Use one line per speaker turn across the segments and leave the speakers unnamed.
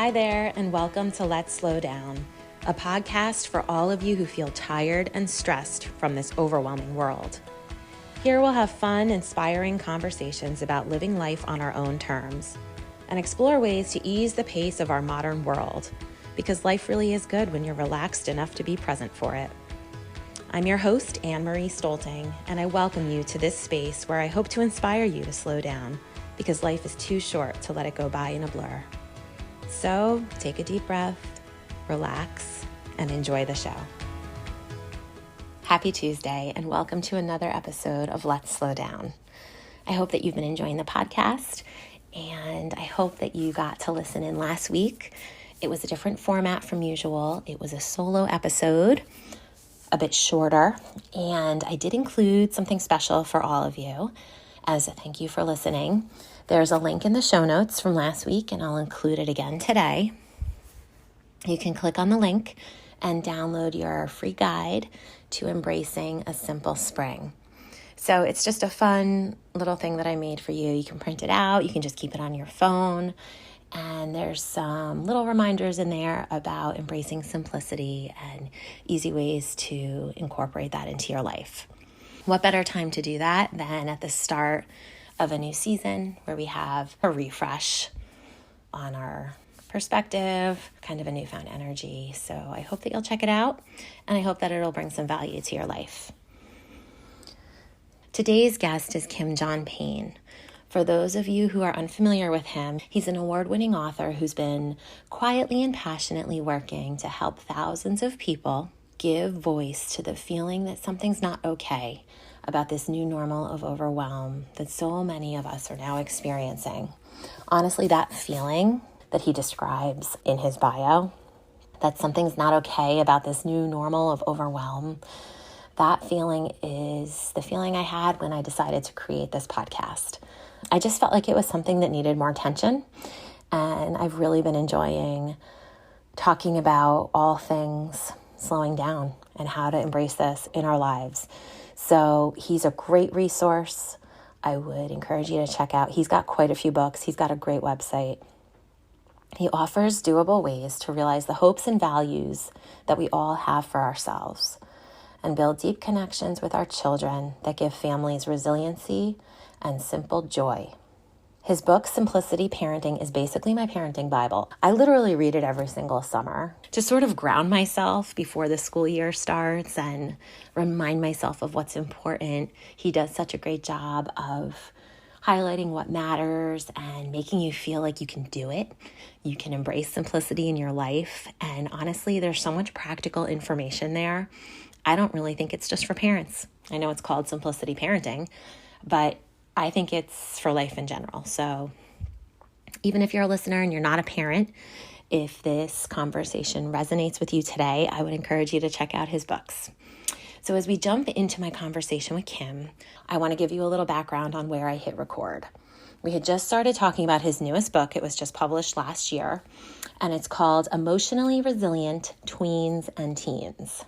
Hi there, and welcome to Let's Slow Down, a podcast for all of you who feel tired and stressed from this overwhelming world. Here we'll have fun, inspiring conversations about living life on our own terms and explore ways to ease the pace of our modern world, because life really is good when you're relaxed enough to be present for it. I'm your host, Anne-Marie Stolting, and I welcome you to this space where I hope to inspire you to slow down, because life is too short to let it go by in a blur. So take a deep breath, relax, and enjoy the show. Happy Tuesday, and welcome to another episode of Let's Slow Down. I hope that you've been enjoying the podcast, and I hope that you got to listen in last week. It was a different format from usual. It was a solo episode, a bit shorter, and I did include something special for all of you as a thank you for listening. There's a link in the show notes from last week, and I'll include it again today. You can click on the link and download your free guide to embracing a simple spring. So it's just a fun little thing that I made for you. You can print it out. You can just keep it on your phone. And there's some little reminders in there about embracing simplicity and easy ways to incorporate that into your life. What better time to do that than at the start of a new season where we have a refresh on our perspective, kind of a newfound energy. So I hope that you'll check it out, and I hope that it'll bring some value to your life. Today's guest is Kim John Payne. For those of you who are unfamiliar with him, he's an award-winning author who's been quietly and passionately working to help thousands of people give voice to the feeling that something's not okay about this new normal of overwhelm that so many of us are now experiencing. Honestly, that feeling that he describes in his bio, that something's not okay about this new normal of overwhelm, that feeling is the feeling I had when I decided to create this podcast. I just felt like it was something that needed more attention, and I've really been enjoying talking about all things slowing down and how to embrace this in our lives. So he's a great resource. I would encourage you to check out. He's got quite a few books. He's got a great website. He offers doable ways to realize the hopes and values that we all have for ourselves and build deep connections with our children that give families resiliency and simple joy. His book, Simplicity Parenting, is basically my parenting Bible. I literally read it every single summer to sort of ground myself before the school year starts and remind myself of what's important. He does such a great job of highlighting what matters and making you feel like you can do it. You can embrace simplicity in your life. And honestly, there's so much practical information there. I don't really think it's just for parents. I know it's called Simplicity Parenting, but I think it's for life in general. So even if you're a listener and you're not a parent, if this conversation resonates with you today, I would encourage you to check out his books. So as we jump into my conversation with Kim, I want to give you a little background on where I hit record. We had just started talking about his newest book. It was just published last year, and it's called Emotionally Resilient Tweens and Teens.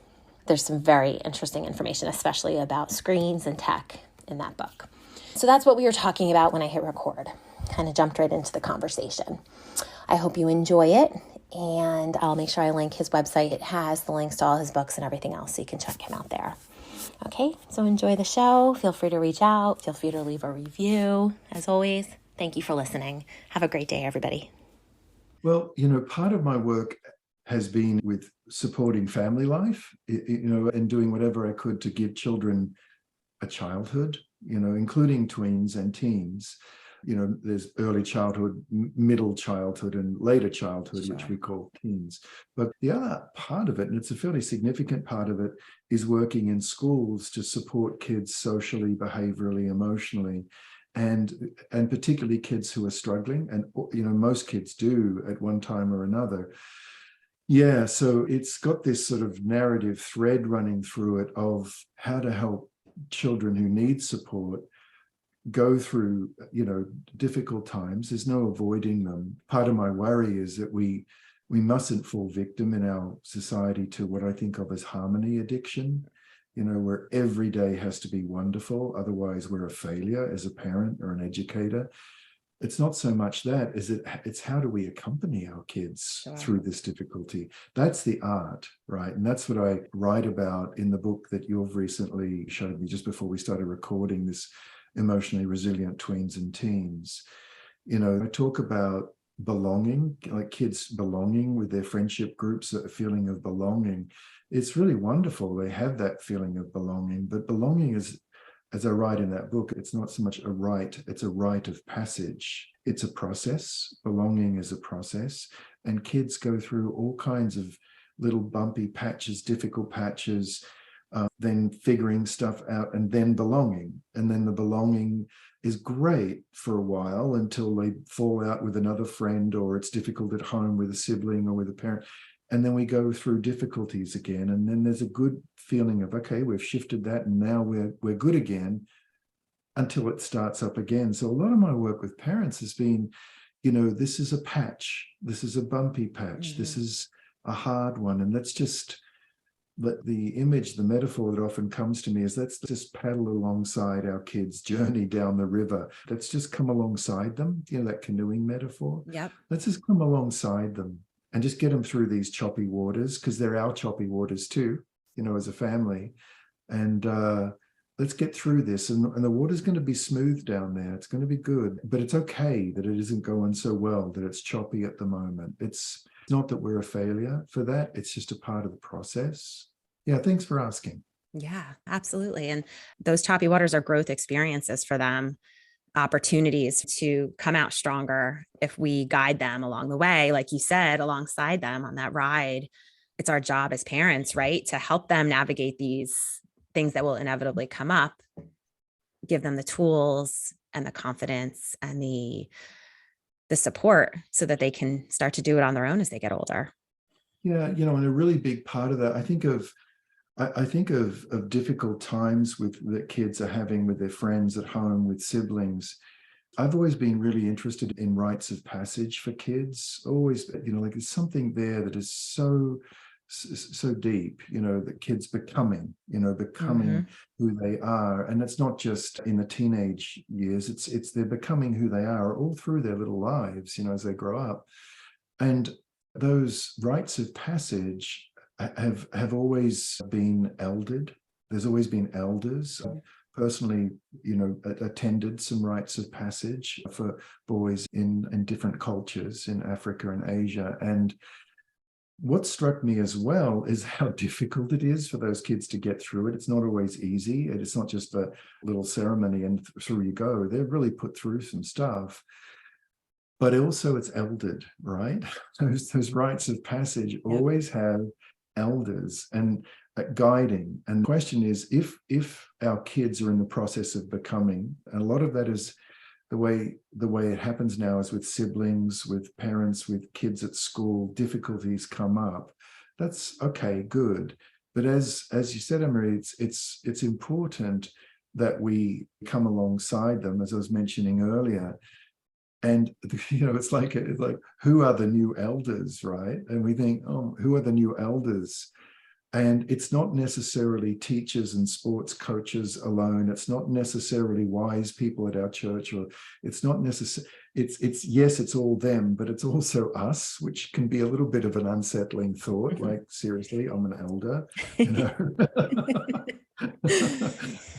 There's some very interesting information, especially about screens and tech in that book. So that's what we were talking about when I hit record. Kind of jumped right into the conversation. I hope you enjoy it, and I'll make sure I link his website. It has the links to all his books and everything else, so you can check him out there. Okay, so enjoy the show. Feel free to reach out. Feel free to leave a review. As always, thank you for listening. Have a great day, everybody.
Well, part of my work has been with supporting family life, and doing whatever I could to give children a childhood, including tweens and teens. There's early childhood, middle childhood, and later childhood, sure, which we call teens. But the other part of it, and it's a fairly significant part of it, is working in schools to support kids socially, behaviorally, emotionally, and particularly kids who are struggling. And, most kids do at one time or another. Yeah, so it's got this sort of narrative thread running through it of how to help children who need support go through, difficult times. There's no avoiding them. Part of my worry is that we mustn't fall victim in our society to what I think of as harmony addiction, where every day has to be wonderful. Otherwise, we're a failure as a parent or an educator. it's not so much that, it's how do we accompany our kids
Sure.
through this difficulty? That's the art, right? And that's what I write about in the book that you've recently showed me just before we started recording, this emotionally resilient tweens and teens. I talk about belonging, like kids belonging with their friendship groups, a feeling of belonging. It's really wonderful. They have that feeling of belonging, but belonging is, as I write in that book, it's not so much a rite, it's a rite of passage. It's a process. Belonging is a process. And kids go through all kinds of little bumpy patches, difficult patches, then figuring stuff out, and then belonging. And then the belonging is great for a while until they fall out with another friend, or it's difficult at home with a sibling or with a parent. And then we go through difficulties again. And then there's a good feeling of, okay, we've shifted that and now we're good again, until it starts up again. So a lot of my work with parents has been, this is a patch. This is a bumpy patch. Mm-hmm. This is a hard one. And let's just let the image, the metaphor that often comes to me is, let's just paddle alongside our kids' journey down the river. Let's just come alongside them. That canoeing metaphor.
Yep.
Let's just come alongside them and just get them through these choppy waters, because they're our choppy waters too, as a family. And let's get through this. And the water's going to be smooth down there. It's going to be good. But it's okay that it isn't going so well, that it's choppy at the moment. It's not that we're a failure for that. It's just a part of the process. Yeah, thanks for asking.
Yeah, absolutely. And those choppy waters are growth experiences for them, opportunities to come out stronger if we guide them along the way, like you said, alongside them on that ride. It's our job as parents, right, to help them navigate these things that will inevitably come up, give them the tools and the confidence and the support so that they can start to do it on their own as they get older.
Yeah, and a really big part of that, I think of difficult times that kids are having with their friends at home, with siblings. I've always been really interested in rites of passage for kids. Always, like there's something there that is so deep, that kids becoming
Mm-hmm.
who they are. And it's not just in the teenage years, it's they're becoming who they are all through their little lives, as they grow up. And those rites of passage have always been eldered. There's always been elders. Personally, attended some rites of passage for boys in different cultures in Africa and Asia. And what struck me as well is how difficult it is for those kids to get through it. It's not always easy. It's not just a little ceremony and through you go. They're really put through some stuff. But also it's eldered, right? Those rites of passage always have elders and guiding. And the question is, if our kids are in the process of becoming, and a lot of that is the way it happens now is with siblings, with parents, with kids at school, difficulties come up. That's okay, good. But as you said, Emery, it's important that we come alongside them, as I was mentioning earlier. And it's like who are the new elders, right? And we think, oh, who are the new elders? And it's not necessarily teachers and sports coaches alone. It's not necessarily wise people at our church, or it's not necessarily, it's yes, it's all them, but it's also us, which can be a little bit of an unsettling thought. Like, seriously, I'm an elder,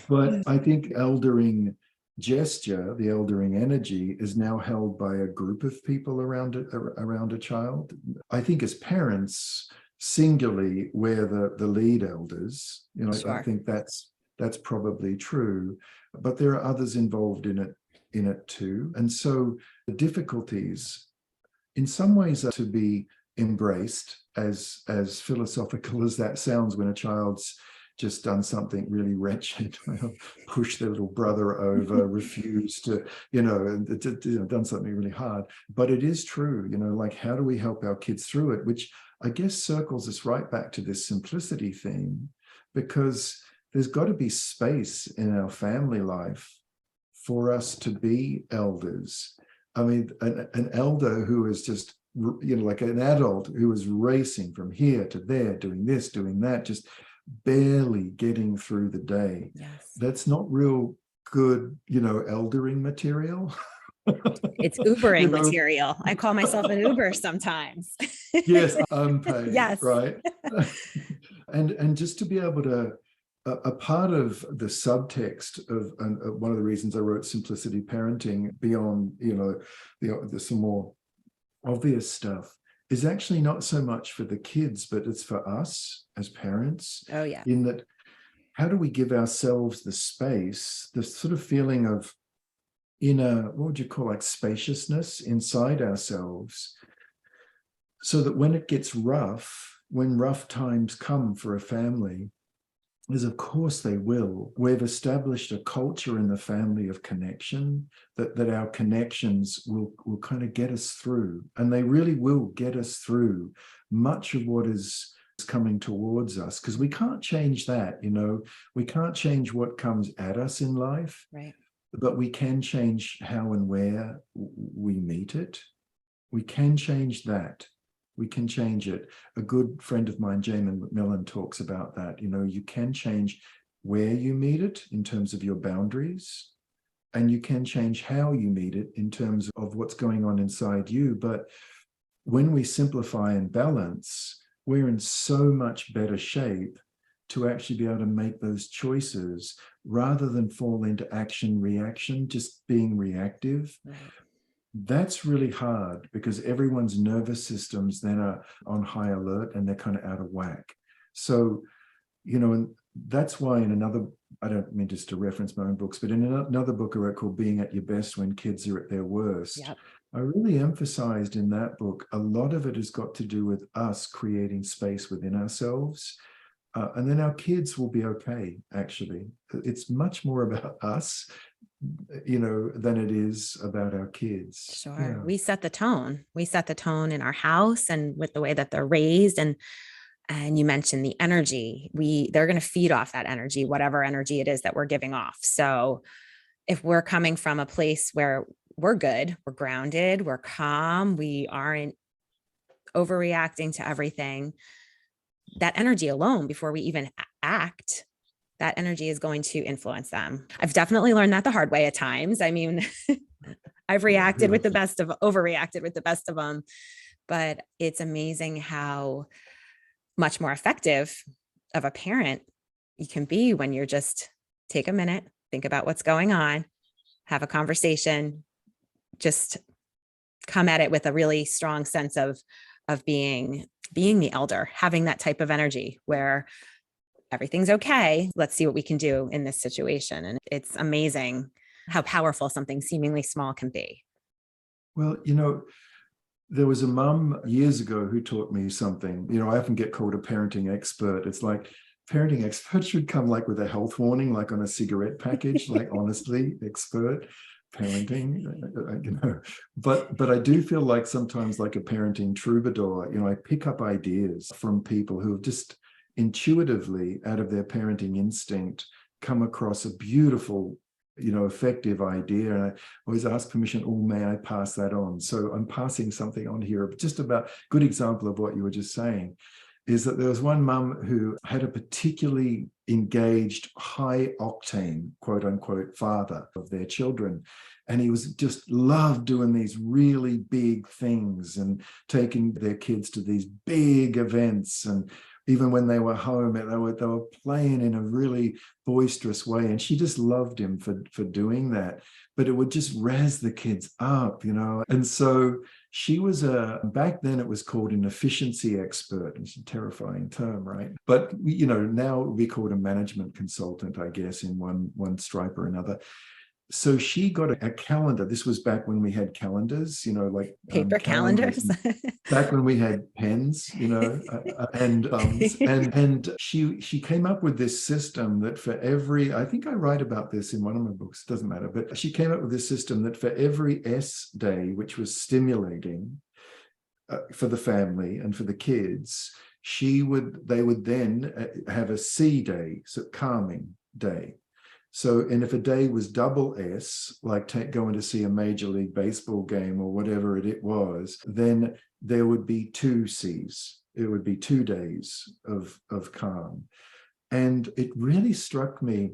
But I think eldering gesture, the eldering energy, is now held by a group of people around a child. I think as parents, singularly, we're the lead elders.
Sure.
I think that's probably true, but there are others involved in it too. And so the difficulties, in some ways, are to be embraced, as philosophical as that sounds, when a child's just done something really wretched, pushed their little brother over, refused to, done something really hard. But it is true, like, how do we help our kids through it? Which I guess circles us right back to this simplicity theme, because there's got to be space in our family life for us to be elders. I mean, an elder who is just, like an adult who is racing from here to there, doing this, doing that, just barely getting through the day.
Yes.
That's not real good, eldering material.
It's Ubering
You know,
material. I call myself an Uber sometimes.
yes, unpaid,
Yes.
right? And just to be able to, a part of the subtext of, and one of the reasons I wrote Simplicity Parenting beyond, the some more obvious stuff, is actually not so much for the kids, but it's for us as parents.
Oh, yeah.
In that, how do we give ourselves the space, the sort of feeling of inner, what would you call, like spaciousness inside ourselves, so that when it gets rough, when rough times come for a family, as of course they will, we've established a culture in the family of connection, that our connections will kind of get us through, and they really will get us through much of what is coming towards us, because we can't change that. We can't change what comes at us in life,
Right.
but we can change how and where we meet it. We can change that. We can change it. A good friend of mine, Jamin McMillan, talks about that. You can change where you meet it in terms of your boundaries, and you can change how you meet it in terms of what's going on inside you. But when we simplify and balance, we're in so much better shape to actually be able to make those choices rather than fall into action reaction, just being reactive.
Right.
That's really hard because everyone's nervous systems then are on high alert and they're kind of out of whack. So, and that's why in another, I don't mean just to reference my own books, but in another book I wrote called Being at Your Best When Kids Are at Their Worst,
Yep.
I really emphasized in that book, a lot of it has got to do with us creating space within ourselves. And then our kids will be okay, actually. It's much more about us, than it is about our kids.
Sure.
Yeah.
We set the tone. We set the tone in our house and with the way that they're raised. And you mentioned the energy. They're going to feed off that energy, whatever energy it is that we're giving off. So if we're coming from a place where we're good, we're grounded, we're calm, we aren't overreacting to everything, that energy alone, before we even act, that energy is going to influence them. I've definitely learned that the hard way at times. I mean, I've overreacted with the best of them, but it's amazing how much more effective of a parent you can be when you're just take a minute, think about what's going on, have a conversation, just come at it with a really strong sense of being the elder, having that type of energy where everything's okay. Let's see what we can do in this situation. And it's amazing how powerful something seemingly small can be.
Well, there was a mum years ago who taught me something. I often get called a parenting expert. It's like parenting expert should come like with a health warning, like on a cigarette package, like honestly, expert parenting, but I do feel like sometimes like a parenting troubadour, I pick up ideas from people who have just intuitively, out of their parenting instinct, come across a beautiful, effective idea. And I always ask permission, may I pass that on? So I'm passing something on here, just about good example of what you were just saying, is that there was one mum who had a particularly engaged, high octane, quote unquote, father of their children. And he was just loved doing these really big things and taking their kids to these big events. And even when they were home, they were playing in a really boisterous way. And she just loved him for doing that. But it would just razz the kids up, And so she was back then it was called an efficiency expert. It's a terrifying term, right? But, now it would be called a management consultant, I guess, in one stripe or another. So she got a calendar. This was back when we had calendars, like
paper calendars.
Back when we had pens, and she came up with this system that for every, I think I write about this in one of my books, doesn't matter, but she came up with this system that for every S day, which was stimulating for the family and for the kids, they would then have a C day, so calming day. So, and if a day was double S, like going to see a Major League Baseball game or whatever it was, then there would be 2 Cs. It would be 2 days of calm. And it really struck me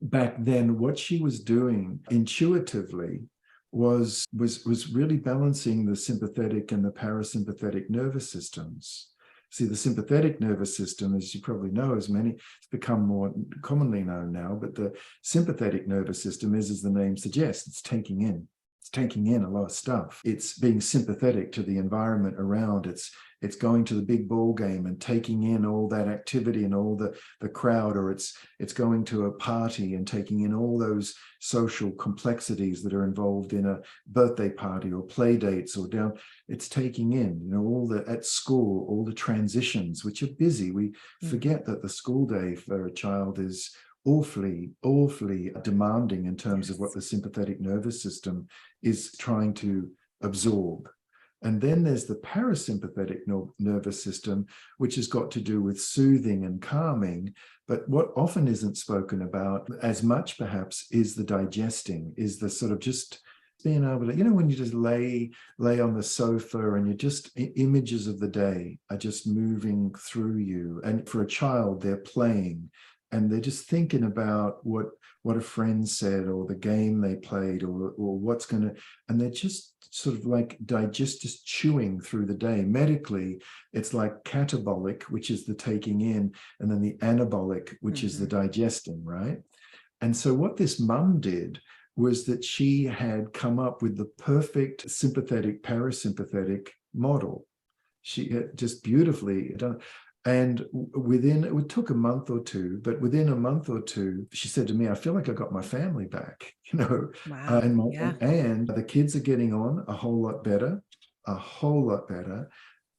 back then what she was doing intuitively was really balancing the sympathetic and the parasympathetic nervous systems. See, the sympathetic nervous system, as you probably know, it's become more commonly known now, but the sympathetic nervous system is, as the name suggests, it's taking in. It's taking in a lot of stuff. It's being sympathetic to the environment around. It's going to the big ball game and taking in all that activity and all the crowd, or it's going to a party and taking in all those social complexities that are involved in a birthday party or play dates or down. It's taking in, at school, all the transitions, which are busy. We forget that the school day for a child is awfully demanding in terms of what the sympathetic nervous system is trying to absorb. And then there's the parasympathetic nervous system, which has got to do with soothing and calming. But what often isn't spoken about as much, perhaps, is the digesting, is the sort of just being able to, when you just lay on the sofa and images of the day are just moving through you. And for a child, they're playing and they're just thinking about what a friend said or the game they played or what's going to, and they're just sort of like just chewing through the day. Medically, it's like catabolic, which is the taking in, and then the anabolic, which is the digesting, right? And so what this mum did was that she had come up with the perfect sympathetic parasympathetic model. She had just beautifully done. And it took a month or two, but within a month or two, she said to me, I feel like I got my family back,
Wow.
And the kids are getting on a whole lot better.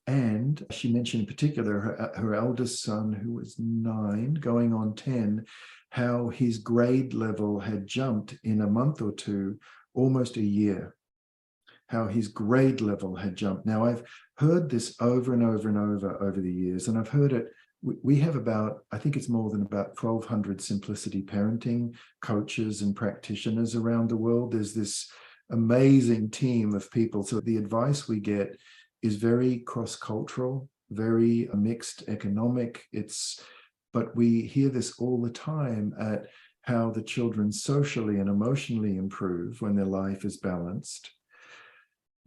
And she mentioned in particular her eldest son, who was 9, going on 10, how his grade level had jumped in a month or two, almost a year. How his grade level had jumped. Now, I've heard this over and over the years, and I've heard it. We have I think it's more than about 1,200 simplicity parenting coaches and practitioners around the world. There's this amazing team of people. So the advice we get is very cross-cultural, very mixed economic. But we hear this all the time at how the children socially and emotionally improve when their life is balanced,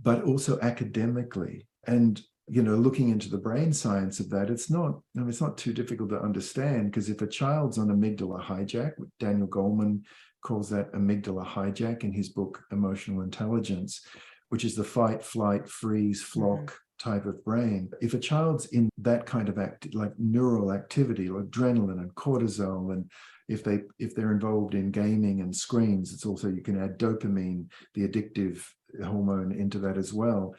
but also academically. And, looking into the brain science of that, it's not too difficult to understand, because if a child's on amygdala hijack, Daniel Goleman calls that amygdala hijack in his book, Emotional Intelligence, which is the fight, flight, freeze, flock type of brain. If a child's in that kind of like neural activity, like adrenaline and cortisol, and if they're involved in gaming and screens, it's also, you can add dopamine, the addictive hormone, into that as well.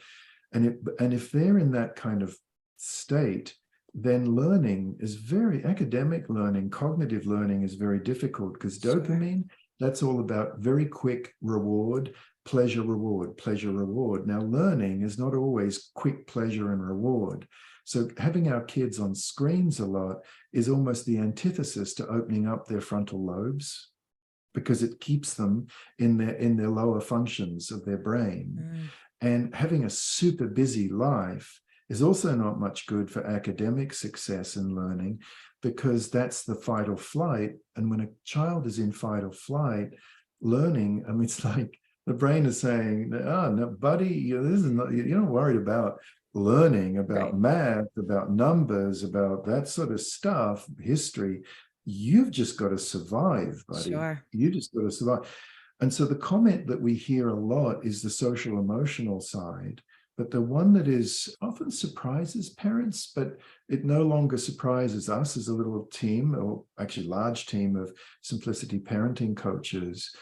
And if they're in that kind of state, then learning is academic learning, cognitive learning is very difficult, because dopamine, that's all about very quick reward, pleasure, reward, pleasure, reward. Now, learning is not always quick pleasure and reward. So having our kids on screens a lot is almost the antithesis to opening up their frontal lobes, because it keeps them in their lower functions of their brain. And having a super busy life is also not much good for academic success and learning, because that's the fight or flight. And when a child is in fight or flight, learning, it's like the brain is saying, oh, no, buddy, this is not, you're not worried about learning, about math, about numbers, about that sort of stuff, history. You've just got to survive, buddy. You just got to survive. And so the comment that we hear a lot is the social emotional side, but the one that is often surprises parents, but it no longer surprises us as a little team, or actually large team of simplicity parenting coaches,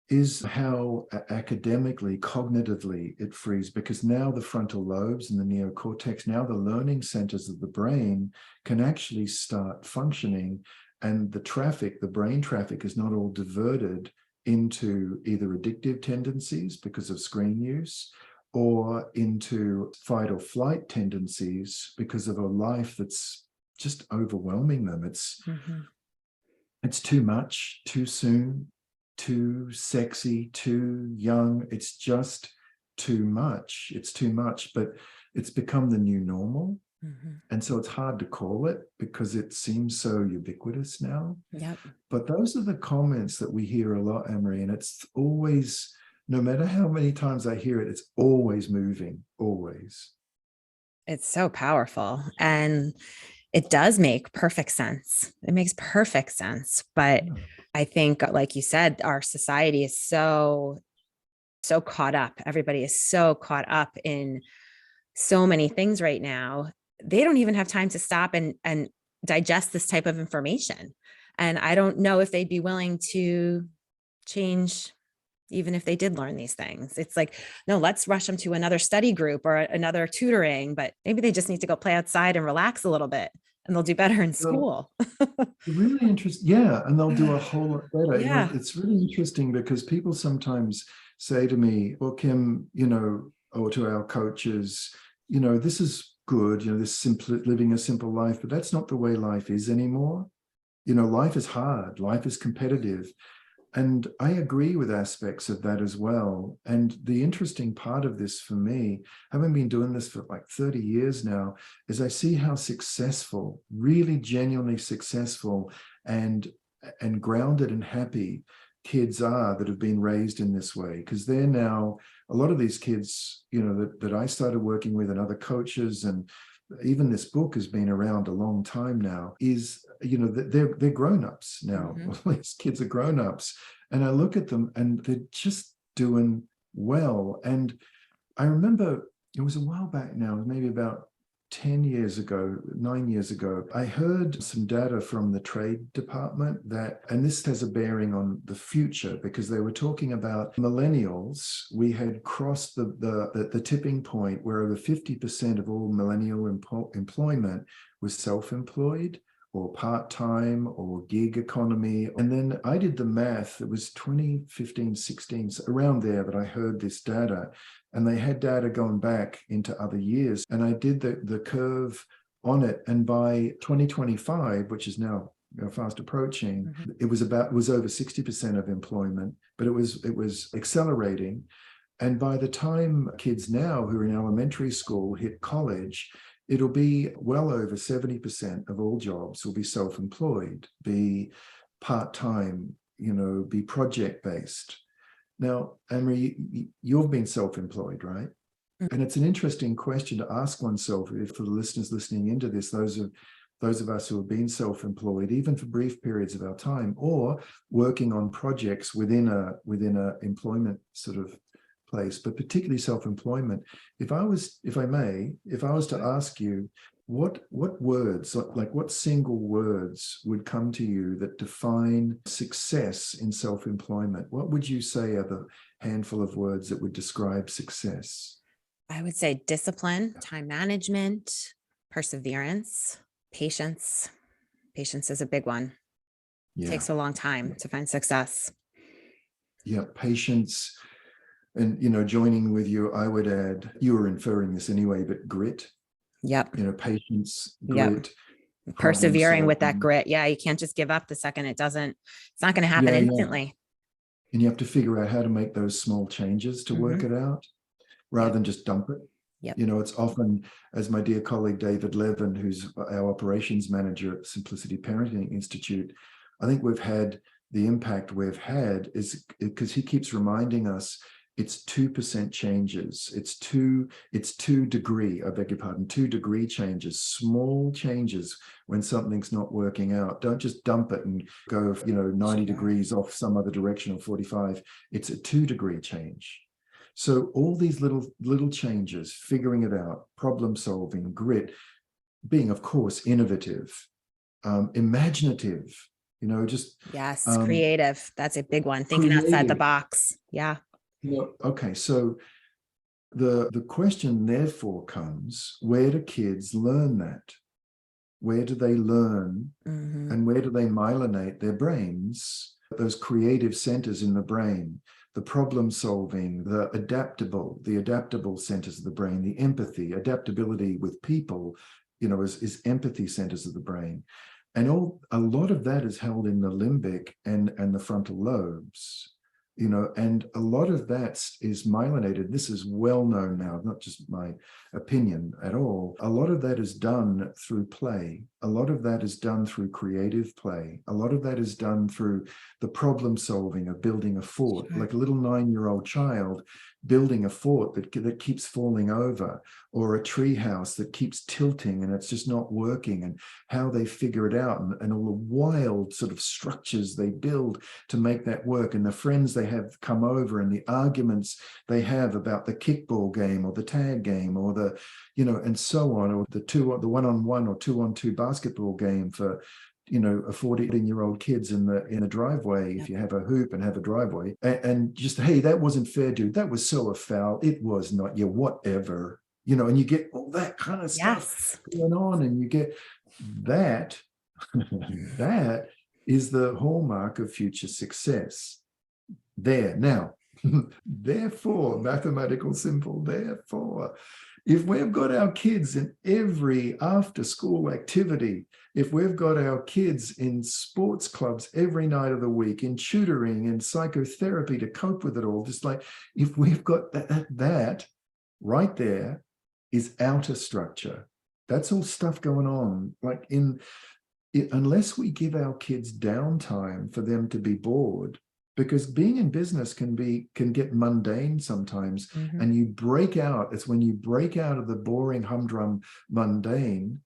is how academically, cognitively it frees, because now the frontal lobes and the neocortex, now the learning centers of the brain can actually start functioning, and the brain traffic is not all diverted into either addictive tendencies because of screen use, or into fight or flight tendencies because of a life that's just overwhelming them. It's too much, too soon, too sexy, too young. It's just too much. It's too much, but it's become the new normal. And so it's hard to call it because it seems so ubiquitous now. But those are the comments that we hear a lot, Anne-Marie, and it's always no matter how many times I hear it, it's always moving, always.
It's so powerful. And it does make perfect sense. It makes perfect sense. But
Yeah.
I think, like you said, our society is so caught up. Everybody is so caught up in so many things right now. They don't even have time to stop and digest this type of information. And I don't know if they'd be willing to change, even if they did learn these things. It's like, no, let's rush them to another study group or another tutoring, but maybe they just need to go play outside and relax a little bit and they'll do better in
Well,
school.
really interesting. Yeah. And they'll do a whole lot better.
Yeah.
It's really interesting because people sometimes say to me, well, Kim, or to our coaches, this is good, this simple living a simple life, but that's not the way life is anymore. Life is hard, life is competitive. And I agree with aspects of that as well. And the interesting part of this for me, having been doing this for like 30 years now, is I see how successful, really genuinely successful and grounded and happy kids are that have been raised in this way. Because they're now, a lot of these kids, that I started working with and other coaches, and even this book has been around a long time now, is they're grown-ups now.
Mm-hmm.
These kids are grown-ups, and I look at them and they're just doing well. And I remember it was a while back now, maybe about 10 years ago, 9 years ago, I heard some data from the trade department and this has a bearing on the future, because they were talking about millennials. We had crossed the tipping point where over 50% of all millennial employment was self-employed or part-time or gig economy. And then I did the math. It was 2015, 16, around there that I heard this data. And they had data going back into other years. And I did the curve on it. And by 2025, which is now fast approaching,
Mm-hmm.
it was over 60% of employment, but it was accelerating. And by the time kids now who are in elementary school hit college, it'll be well over 70% of all jobs will be self-employed, be part-time, be project-based. Now, Anne-Marie, you've been self-employed, right?
Mm-hmm.
And it's an interesting question to ask oneself, if for the listeners listening into this, those of us who have been self-employed, even for brief periods of our time, or working on projects within a employment sort of place, but particularly self-employment. If I was to ask you, what words, like what single words would come to you that define success in self-employment? What would you say are the handful of words that would describe success?
I would say discipline, time management, perseverance, patience. Patience is a big one.
Yeah.
It takes a long time to find success.
Yeah, patience. And, joining with you, I would add, you were inferring this anyway, but grit.
Yep.
Patience,
Yep.
grit.
Persevering with that grit. Yeah. You can't just give up the second it's not going to happen instantly.
Yeah. And you have to figure out how to make those small changes to work it out rather than just dump it.
Yep.
It's often, as my dear colleague David Levin, who's our operations manager at Simplicity Parenting Institute, I think the impact we've had is because he keeps reminding us it's 2% changes. It's 2 degree, I beg your pardon, 2 degree changes, small changes when something's not working out. Don't just dump it and go, 90 degrees off some other direction or 45. It's a 2 degree change. So all these little changes, figuring it out, problem solving, grit, being, of course, innovative, imaginative,
yes, creative. That's a big one. Thinking
creative.
Outside the box. Yeah.
Okay, so the question therefore comes, where do kids learn that? Where do they learn and where do they myelinate their brains, those creative centers in the brain, the problem solving, the adaptable centers of the brain, the empathy, adaptability with people, is empathy centers of the brain. And a lot of that is held in the limbic and the frontal lobes. And a lot of that is myelinated. This is well known now, not just my opinion at all. A lot of that is done through play. a lot of that is done through creative play. A lot of that is done through the problem solving of building a fort, like a little 9-year-old child building a fort that keeps falling over, or a tree house that keeps tilting and it's just not working, and how they figure it out, and all the wild sort of structures they build to make that work, and the friends they have come over, and the arguments they have about the kickball game or the tag game or the, you know, and so on, or the one-on-one or two-on-two basketball game for, you know, a 14-year-old kids in the driveway, if you have a hoop and have a driveway, and just, hey, that wasn't fair, dude, that was so a foul, it was not, yeah, whatever, you know, and you get all that kind of stuff going on, and you get that. That is the hallmark of future success. There now, therefore, mathematical simple, therefore, if we've got our kids in every after-school activity, if we've got our kids in sports clubs every night of the week, in tutoring and psychotherapy to cope with it all, just like if we've got that right there is outer structure. That's all stuff going on. Like unless we give our kids downtime for them to be bored, because being in business can get mundane sometimes, and you break out. It's when you break out of the boring, humdrum mundane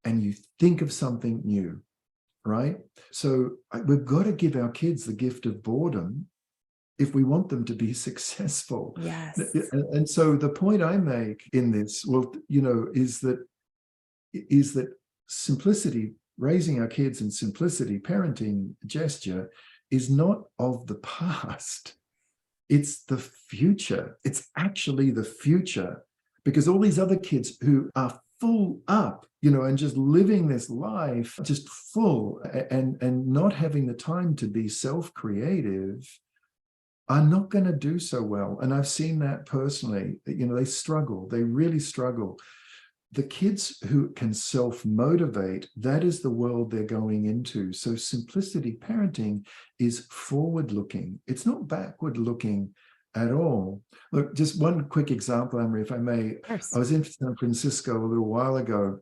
and you think of something new, right? So we've got to give our kids the gift of boredom if we want them to be successful.
Yes.
And so the point I make in this, well, you know, is that simplicity, raising our kids in simplicity, parenting gesture, is not of the past. It's the future. It's actually the future, because all these other kids who are full up, you know, and just living this life just full and not having the time to be self-creative are not going to do so well. And I've seen that personally. You know, they struggle. They really struggle. The kids who can self-motivate, that is the world they're going into. So simplicity parenting is forward-looking. It's not backward-looking at all. Look, just one quick example, Anne-Marie, if I may. I was in San Francisco a little while ago,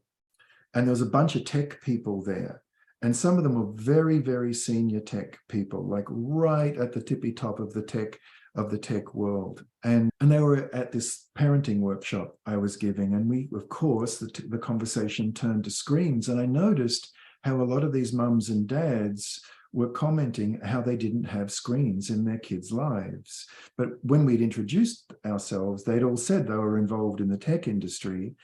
and there was a bunch of tech people there. And some of them were very, very senior tech people, like right at the tippy top of the tech world. And they were at this parenting workshop I was giving. And we, of course, the conversation turned to screens. And I noticed how a lot of these mums and dads were commenting how they didn't have screens in their kids' lives. But when we'd introduced ourselves, they'd all said they were involved in the tech industry.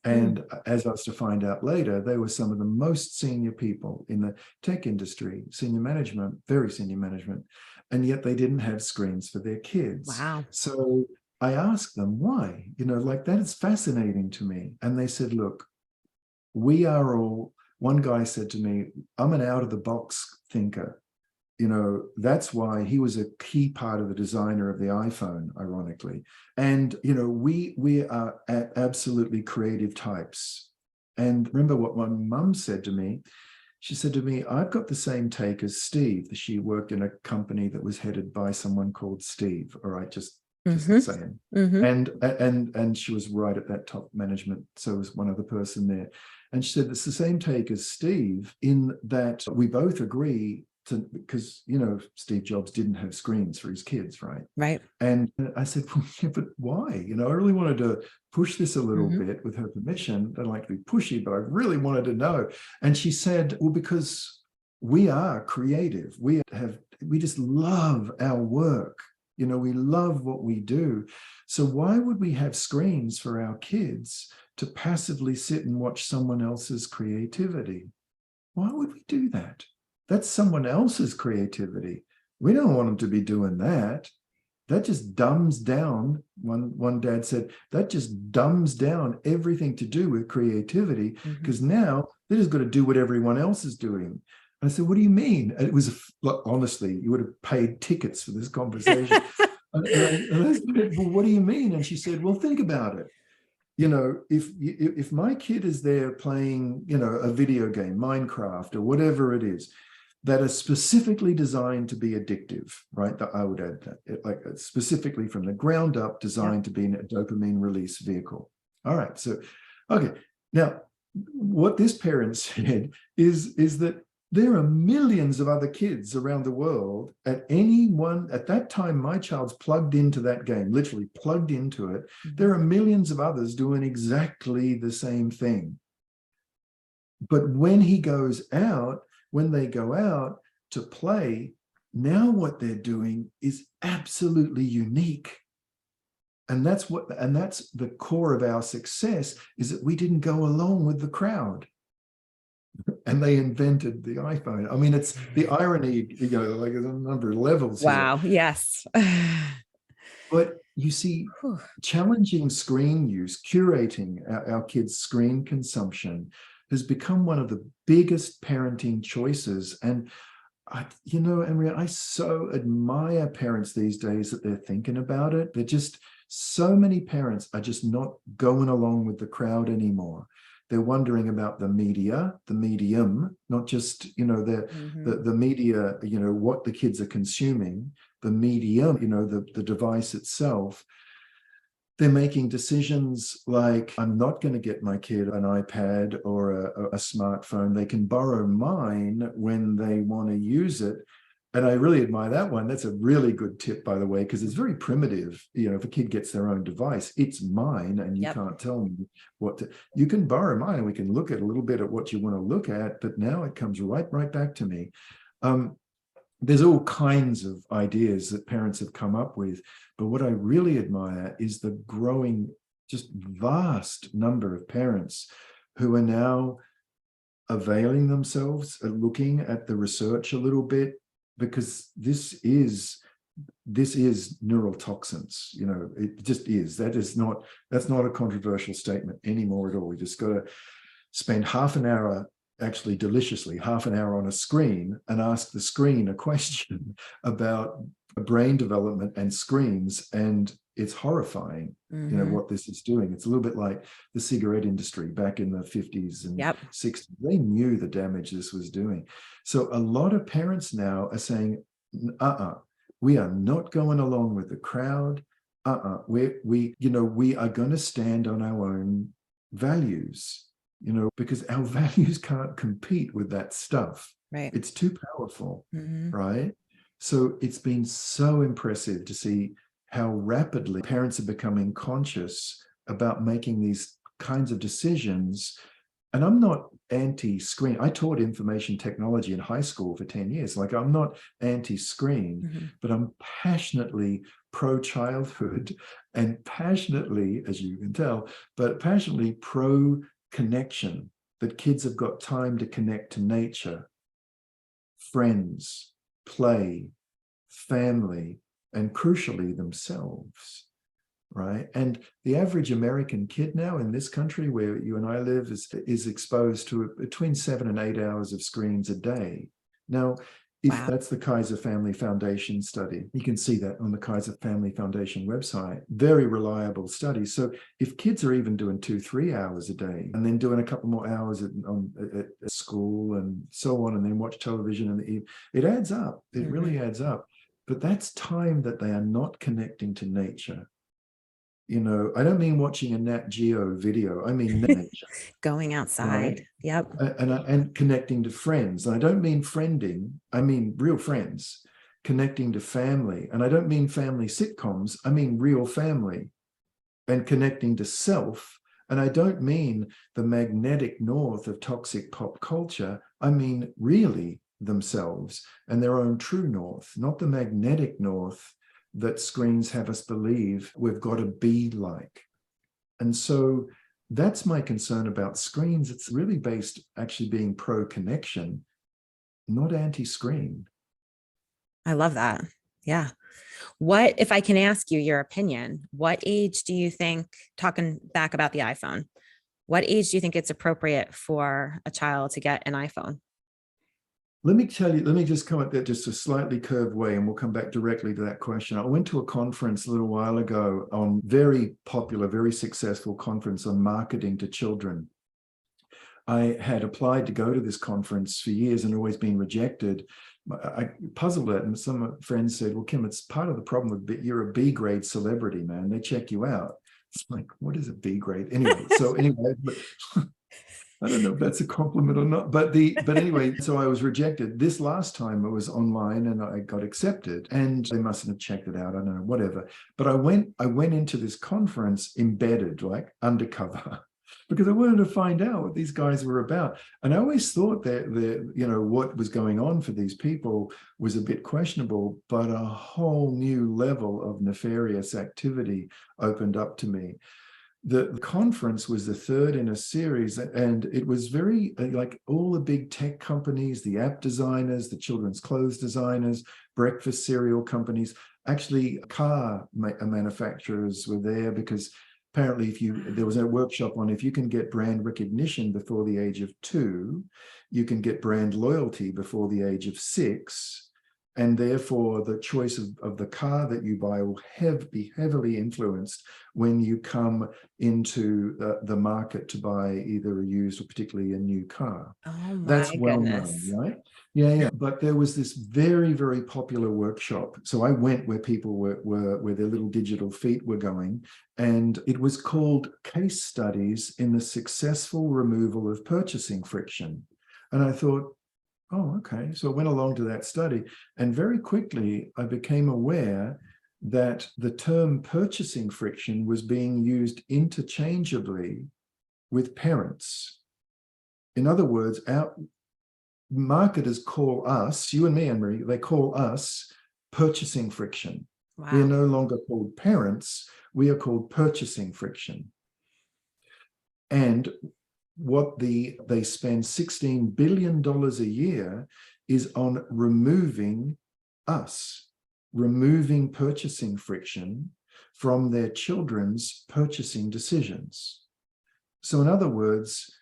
And as I was to find out later, they were some of the most senior people in the tech industry, senior management, very senior management, and yet they didn't have screens for their kids.
Wow.
So I asked them why, you know, like that is fascinating to me. And they said, look, we are all, one guy said to me, I'm an out-of-the-box thinker. You know, that's why he was a key part of the designer of the iPhone, ironically. And, you know, we are absolutely creative types. And remember what my mum said to me? She said to me, I've got the same take as Steve. She worked in a company that was headed by someone called Steve. All right, just saying. And she was right at that top management. So was one other person there. And she said, it's the same take as Steve, in that we both agree because, you know, Steve Jobs didn't have screens for his kids, right?
Right.
And I said, well, yeah, but why? You know, I really wanted to push this a little bit with her permission. I don't like to be pushy, but I really wanted to know. And she said, well, because we are creative. We just love our work. You know, we love what we do. So why would we have screens for our kids to passively sit and watch someone else's creativity? Why would we do that? That's someone else's creativity. We don't want them to be doing that. That just dumbs down, one dad said, that just dumbs down everything to do with creativity, because now they just got to do what everyone else is doing. And I said, what do you mean? And it was, honestly, you would have paid tickets for this conversation. and I said, well, what do you mean? And she said, well, think about it. You know, if my kid is there playing, you know, a video game, Minecraft or whatever it is, that are specifically designed to be addictive, right? That I would add that, like specifically from the ground up designed to be a dopamine release vehicle. All right, so, okay. Now, what this parent said is that there are millions of other kids around the world at that time. My child's plugged into that game, literally plugged into it. There are millions of others doing exactly the same thing. But when they go out to play, now what they're doing is absolutely unique. And that's the core of our success, is that we didn't go along with the crowd. And they invented the iPhone. I mean, it's the irony, like a number of levels here.
Wow. Yes.
But you see, challenging screen use, curating our kids' screen consumption has become one of the biggest parenting choices. And I so admire parents these days that they're thinking about it. So many parents are just not going along with the crowd anymore. They're wondering about the media, the medium, not just, the media, what the kids are consuming, the medium, the device itself. They're making decisions like, I'm not going to get my kid an iPad or a smartphone. They can borrow mine when they want to use it. And I really admire that one. That's a really good tip, by the way, because it's very primitive. If a kid gets their own device, it's mine, and you can't tell me you can borrow mine and we can look at a little bit at what you want to look at, but now it comes right back to me. There's all kinds of ideas that parents have come up with, but what I really admire is the growing, just vast number of parents who are now availing themselves at looking at the research a little bit, because this is neural toxins. It just is. That's not a controversial statement anymore at all. We just got to spend half an hour, actually deliciously half an hour, on a screen and ask the screen a question about brain development and screens, and it's horrifying. What this is doing. It's a little bit like the cigarette industry back in the 50s and 60s. They knew the damage this was doing. So a lot of parents now are saying, we are not going along with the crowd. We are going to stand on our own values, because our values can't compete with that stuff.
Right.
It's too powerful, right? So it's been so impressive to see how rapidly parents are becoming conscious about making these kinds of decisions. And I'm not anti-screen. I taught information technology in high school for 10 years. Like, I'm not anti-screen, but I'm passionately pro-childhood and passionately, as you can tell, but passionately pro-connection, that kids have got time to connect to nature, friends, play, family, and crucially themselves, right? And the average American kid now in this country where you and I live is exposed to between 7 and 8 hours of screens a day. Now, if that's the Kaiser Family Foundation study, you can see that on the Kaiser Family Foundation website, very reliable study. So if kids are even doing 2-3 hours a day and then doing a couple more hours at school and so on, and then watch television in the evening, it adds up. It really adds up. But that's time that they are not connecting to nature. I don't mean watching a Nat Geo video. I mean nature.
Going outside. Right? Yep.
And connecting to friends. And I don't mean friending. I mean real friends. Connecting to family. And I don't mean family sitcoms. I mean real family. And connecting to self. And I don't mean the magnetic north of toxic pop culture. I mean really themselves and their own true north, not the magnetic north that screens have us believe we've got to be like. And so that's my concern about screens. It's really based actually being pro-connection, not anti-screen.
I love that. Yeah. What, if I can ask you your opinion, what age do you think, talking back about the iPhone, what age do you think it's appropriate for a child to get an iPhone?
Let me just come at that just a slightly curved way, and we'll come back directly to that question. I went to a conference a little while ago on very popular, very successful conference on marketing to children. I had applied to go to this conference for years and always been rejected. I puzzled it, and some friends said, well, Kim, it's part of the problem with you're a B grade celebrity, man. They check you out. It's like, what is a B grade? Anyway, I don't know if that's a compliment or not, but anyway, so I was rejected. This last time it was online and I got accepted, and they mustn't have checked it out. I don't know, whatever. But I went into this conference embedded, like undercover, because I wanted to find out what these guys were about. And I always thought that what was going on for these people was a bit questionable, but a whole new level of nefarious activity opened up to me. The conference was the third in a series, and it was very like all the big tech companies, the app designers, the children's clothes designers, breakfast cereal companies, actually car manufacturers were there, because apparently there was a workshop on if you can get brand recognition before the age of 2, you can get brand loyalty before the age of 6. And therefore, the choice of the car that you buy will be heavily influenced when you come into the market to buy either a used or particularly a new car.
Oh my
That's well
goodness.
known, right? Yeah. But there was this very, very popular workshop. So I went where people were where their little digital feet were going. And it was called Case Studies in the Successful Removal of Purchasing Friction. And I thought, oh, okay. So I went along to that study, and very quickly I became aware that the term purchasing friction was being used interchangeably with parents. In other words, our marketers call us, you and me, Anne-Marie, they call us purchasing friction.
Wow.
We are no longer called parents, we are called purchasing friction. And what they spend $16 billion a year is on removing purchasing friction from their children's purchasing decisions. So in other words,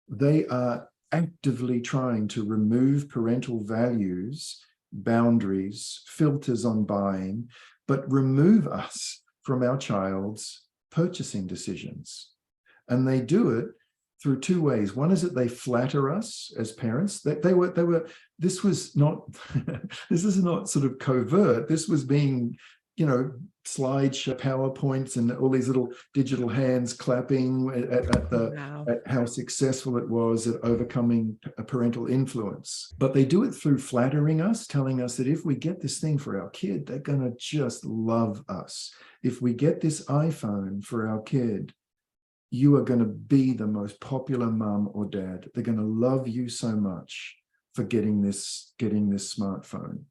they are actively trying to remove parental values, boundaries, filters on buying, but remove us from our child's purchasing decisions. And they do it through 2 ways. One is that they flatter us as parents. This is not sort of covert. This was being, slideshow PowerPoints and all these little digital hands clapping at how successful it was at overcoming a parental influence. But they do it through flattering us, telling us that if we get this thing for our kid, they're going to just love us. If we get this iPhone for our kid, you are going to be the most popular mum or dad. They're going to love you so much for getting this smartphone,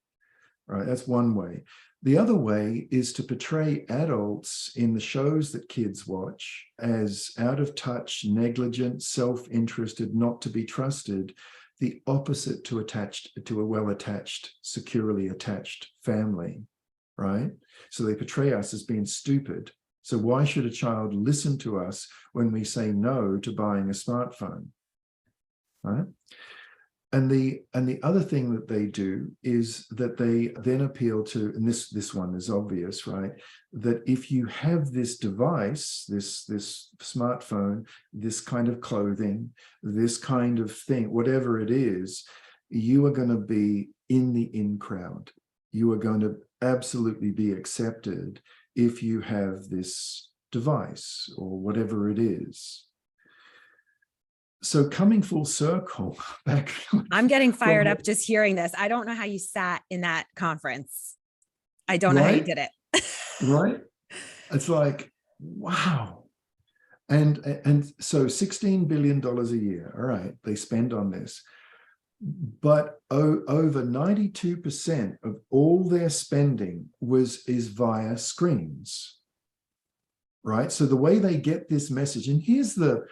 right? That's one way. The other way is to portray adults in the shows that kids watch as out of touch, negligent, self-interested, not to be trusted, the opposite to a well-attached, securely attached family, right? So they portray us as being stupid. So why should a child listen to us when we say no to buying a smartphone, right? And the other thing that they do is that they then appeal to, and this one is obvious, right? That if you have this device, this smartphone, this kind of clothing, this kind of thing, whatever it is, you are going to be in the in crowd. You are going to absolutely be accepted if you have this device or whatever it is. So coming full circle back.
I'm getting fired up just hearing this. I don't know how you sat in that conference. I don't know how you did it.
Right? It's like, wow. And so $16 billion a year, all right, they spend on this. But over 92% of all their spending is via screens, right? So the way they get this message, and here's the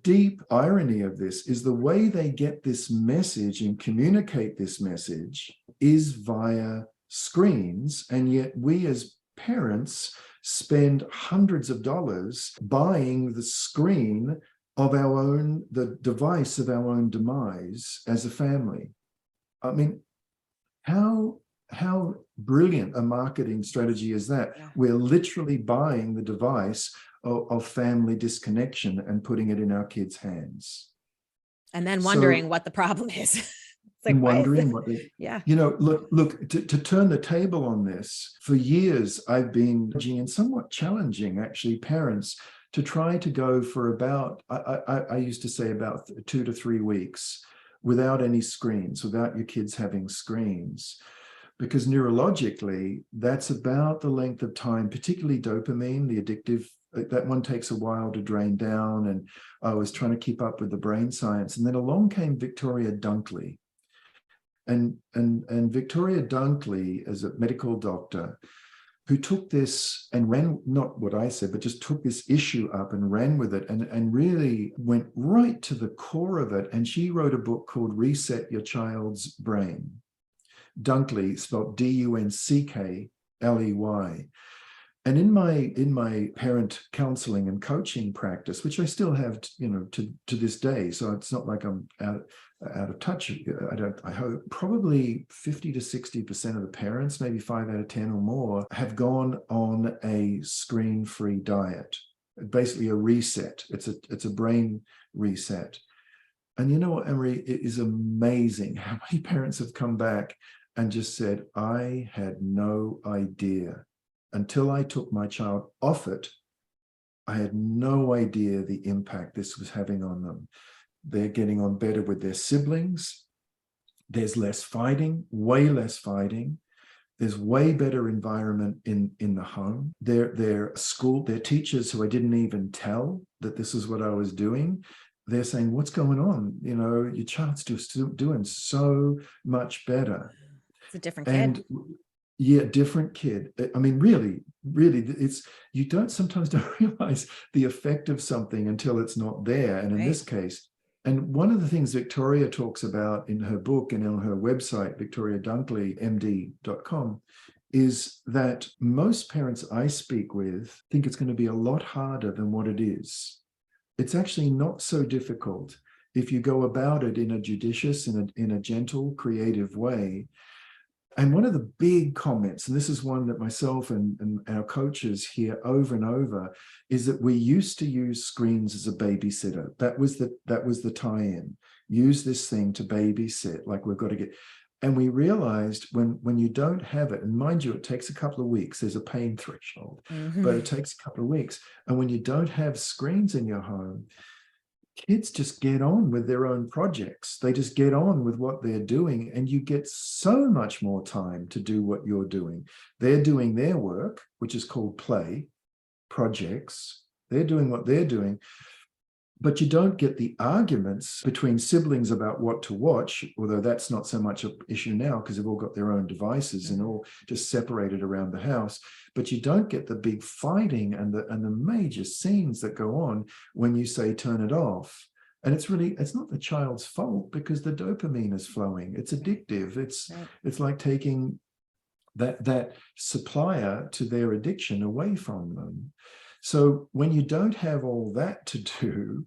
deep irony of this, is the way they get this message and communicate this message is via screens, and yet we as parents spend hundreds of dollars buying the screen of the device of our own demise as a family. I mean, how brilliant a marketing strategy is that? Yeah. We're literally buying the device of family disconnection and putting it in our kids' hands.
And then wondering what the problem is. It's like,
and
why is
wondering
this?
what they,
Yeah.
look, to turn the table on this, for years I've been urging and somewhat challenging actually parents to try to go for about, I used to say about 2 to 3 weeks without any screens, without your kids having screens. Because neurologically, that's about the length of time, particularly dopamine, the addictive, that one takes a while to drain down. And I was trying to keep up with the brain science. And then along came Victoria Dunkley. And Victoria Dunkley, as a medical doctor, who took this and ran, not what I said, but just took this issue up and ran with it and really went right to the core of it. And she wrote a book called Reset Your Child's Brain. Dunkley, spelled Dunkley. And in my parent counseling and coaching practice, which I still have, to this day, so it's not like I'm out of touch. I hope probably 50 to 60% of the parents, maybe 5 out of 10 or more, have gone on a screen-free diet, basically a reset. It's a brain reset. And you know what, Emery, it is amazing how many parents have come back and just said, I had no idea. Until I took my child off it, I had no idea the impact this was having on them. They're getting on better with their siblings. There's less fighting, way less fighting. There's way better environment in the home. Their teachers who I didn't even tell that this is what I was doing, they're saying, what's going on? Your child's just doing so much better.
It's a different kid.
And yeah, different kid. I mean, really, you sometimes don't realize the effect of something until it's not there. And in this case, and one of the things Victoria talks about in her book and on her website, victoriadunkley.md.com, is that most parents I speak with think it's going to be a lot harder than what it is. It's actually not so difficult if you go about it in a judicious, in a gentle, creative way. And one of the big comments, and this is one that myself and our coaches hear over and over, is that we used to use screens as a babysitter. That was the tie-in. Use this thing to babysit, like we've got to get. And we realized when you don't have it, and mind you, it takes a couple of weeks, there's a pain threshold, but it takes a couple of weeks. And when you don't have screens in your home, kids just get on with their own projects. They just get on with what they're doing, and you get so much more time to do what you're doing. They're doing their work, which is called play, projects. They're doing what they're doing, but you don't get the arguments between siblings about what to watch, although that's not so much an issue now because they've all got their own devices and all just separated around the house. But you don't get the big fighting and the major scenes that go on when you say turn it off. And it's not the child's fault because the dopamine is flowing. It's addictive. It's like taking that supplier to their addiction away from them. So when you don't have all that to do,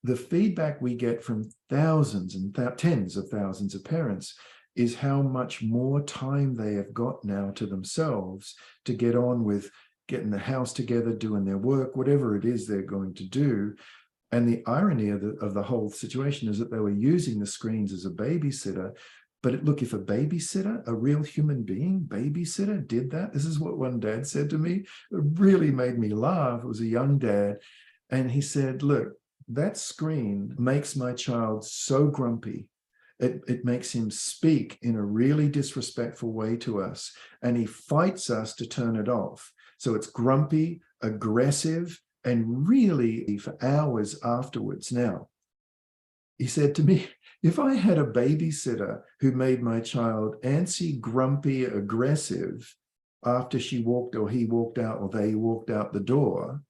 the feedback we get from thousands and tens of thousands of parents is how much more time they have got now to themselves to get on with getting the house together, doing their work, whatever it is they're going to do. And the irony of the whole situation is that they were using the screens as a babysitter. But look, if a babysitter, a real human being babysitter did that, this is what one dad said to me. It really made me laugh. It was a young dad. And he said, look, that screen makes my child so grumpy. It makes him speak in a really disrespectful way to us. And he fights us to turn it off. So it's grumpy, aggressive, and really for hours afterwards. Now, he said to me, if I had a babysitter who made my child antsy, grumpy, aggressive after she walked or he walked out or they walked out the door,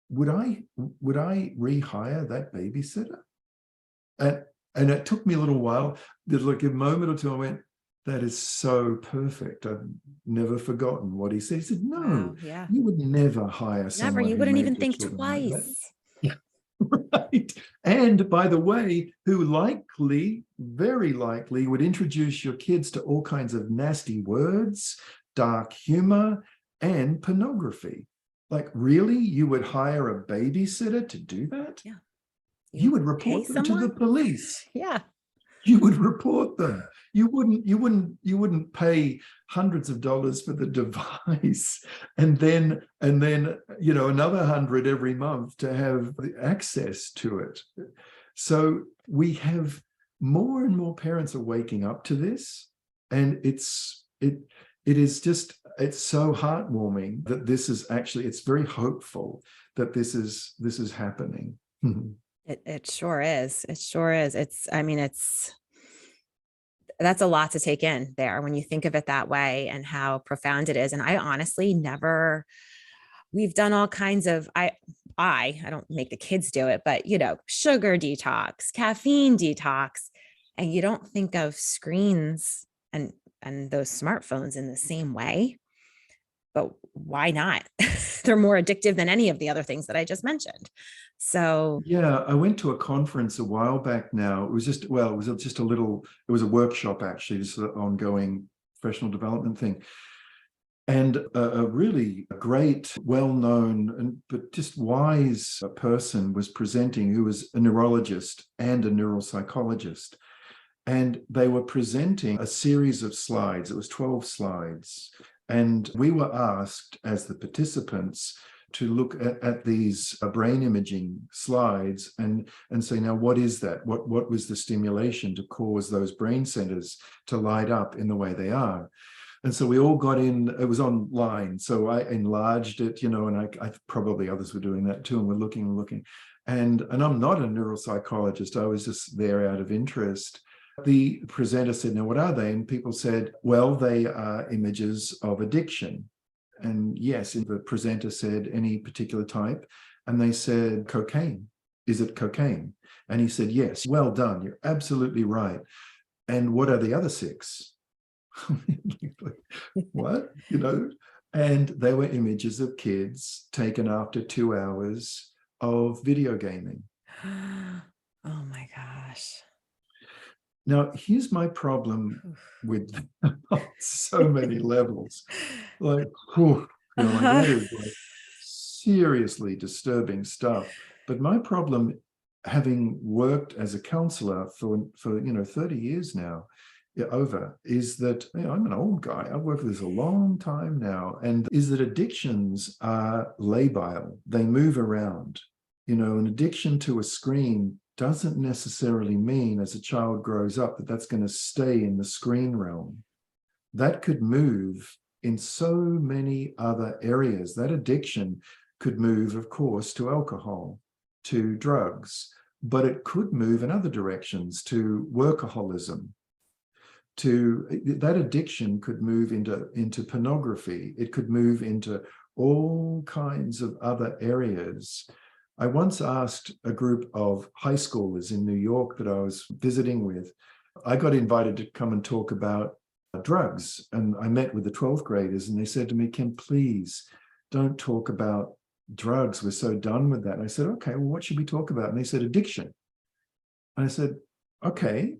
would I rehire that babysitter? And it took me a little while. There's like a moment or two I went, that is so perfect. I've never forgotten what he said. He said, no,
wow,
you would never hire someone.
Never. You wouldn't even think
twice.
Like
Right. And by the way, who very likely would introduce your kids to all kinds of nasty words, dark humor, and pornography. Like, really? You would hire a babysitter to do that?
Yeah.
You would report them to the police.
Yeah.
you would report them. You wouldn't pay hundreds of dollars for the device and then another 100 every month to have the access to it. So we have more and more parents are waking up to this, and it is just, it's so heartwarming that this is actually, it's very hopeful that this is happening.
It sure is. It sure is. That's a lot to take in there when you think of it that way and how profound it is. And I honestly we've done all kinds of, I don't make the kids do it, but sugar detox, caffeine detox, and you don't think of screens and those smartphones in the same way. But why not? They're more addictive than any of the other things that I just mentioned. So
yeah, I went to a conference a while back now. It was just a workshop, actually, just an ongoing professional development thing. And a really great, well-known, but just wise person was presenting, who was a neurologist and a neuropsychologist. And they were presenting a series of slides. It was 12 slides. And we were asked, as the participants, to look at these brain imaging slides and say, now, what is that? What was the stimulation to cause those brain centers to light up in the way they are? And so we all got in, it was online. So I enlarged it, and I probably others were doing that too. And we're looking. And I'm not a neuropsychologist. I was just there out of interest. The presenter said, now, what are they? And people said, well, they are images of addiction. And yes, the presenter said, any particular type? And they said, cocaine. Is it cocaine? And he said, yes. Well done. You're absolutely right. And what are the other six? What? And they were images of kids taken after 2 hours of video gaming.
oh my gosh.
Now, here's my problem with so many levels. That is seriously disturbing stuff. But my problem, having worked as a counselor for 30 years now, is that I'm an old guy. I've worked with this a long time now, and is that addictions are labile. They move around. An addiction to a screen doesn't necessarily mean, as a child grows up, that that's going to stay in the screen realm. That could move in so many other areas. That addiction could move, of course, to alcohol, to drugs, but it could move in other directions, to workaholism. That addiction could move into pornography. It could move into all kinds of other areas. I once asked a group of high schoolers in New York that I was visiting with, I got invited to come and talk about drugs. And I met with the 12th graders, and they said to me, Kim, please don't talk about drugs. We're so done with that. And I said, okay, well, what should we talk about? And they said, addiction. And I said, okay,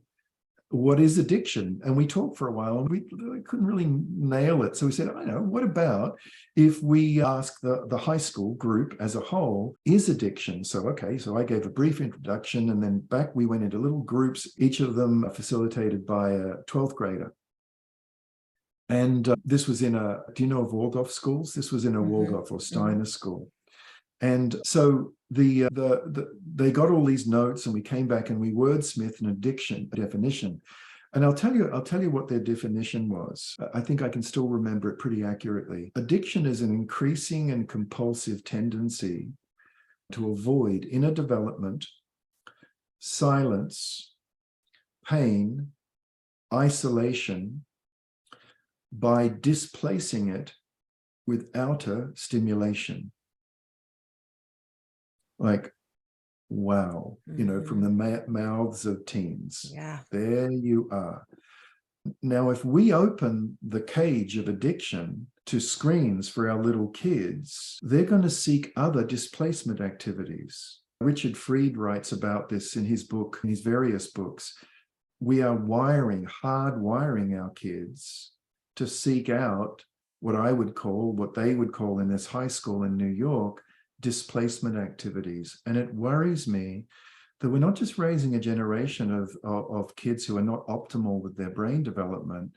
what is addiction? And we talked for a while, and we couldn't really nail it. So we said, I know, what about if we ask the high school group as a whole, is addiction? So I gave a brief introduction, and then back we went into little groups, each of them facilitated by a 12th grader. And this was in do you know of Waldorf schools? This was in a Waldorf or Steiner school. And so they got all these notes, and we came back and we wordsmithed a definition. And I'll tell you what their definition was. I think I can still remember it pretty accurately. Addiction is an increasing and compulsive tendency to avoid inner development, silence, pain, isolation, by displacing it with outer stimulation. Like, wow, from the mouths of teens.
Yeah.
There you are. Now, if we open the cage of addiction to screens for our little kids, they're going to seek other displacement activities. Richard Fried writes about this in his book, in his various books. We are hardwiring our kids to seek out what they would call in this high school in New York, displacement activities. And it worries me that we're not just raising a generation of kids who are not optimal with their brain development,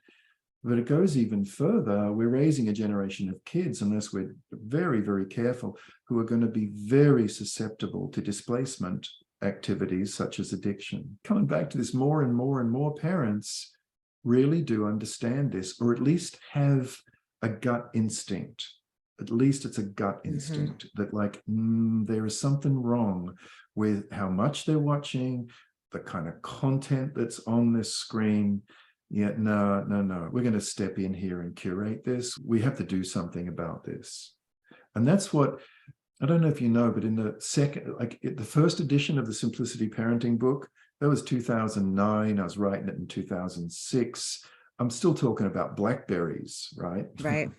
but it goes even further. We're raising a generation of kids, unless we're very, very careful, who are going to be very susceptible to displacement activities such as addiction. Coming back to this, more and more and more parents really do understand this, or at least have a gut instinct. At least it's a gut instinct that like, there is something wrong with how much they're watching, the kind of content that's on this screen. Yeah, no, we're going to step in here and curate this. We have to do something about this. And that's what, I don't know if you know, but in the second, like the first edition of the Simplicity Parenting book, that was 2009. I was writing it in 2006. I'm still talking about Blackberries, right?
Right.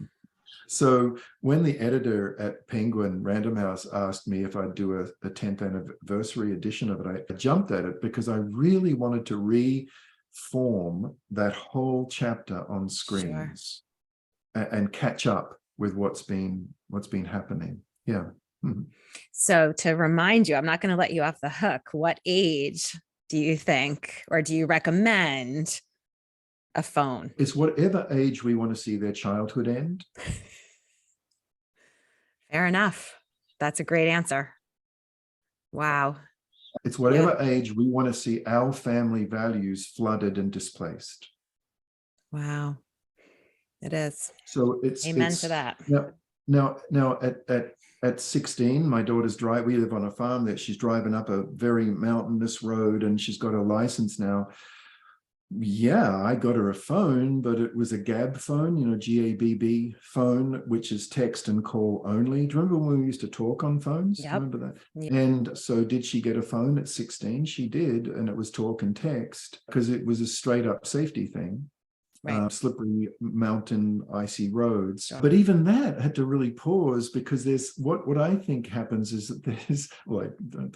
So when the editor at Penguin Random House asked me if I'd do a 10th anniversary edition of it, I jumped at it because I really wanted to reform that whole chapter on screens and catch up with what's been happening. Yeah.
So to remind you, I'm not going to let you off the hook. What age do you think, or do you recommend a phone?
It's whatever age we want to see their childhood end.
Fair enough. That's a great answer. Wow.
It's whatever age we want to see our family values flooded and displaced.
Wow. It is.
So it's
amen to that.
Now at 16, my daughter's we live on a farm that she's driving up a very mountainous road, and she's got her license now. Yeah, I got her a phone, but it was a GAB phone, GABB phone, which is text and call only. Do you remember when we used to talk on phones?
Yep.
Remember that?
Yep.
And so did she get a phone at 16? She did, and it was talk and text because it was a straight up safety thing. Right. Slippery mountain, icy roads. Sure. But even that had to really pause, because there's what I think happens is that there's, well,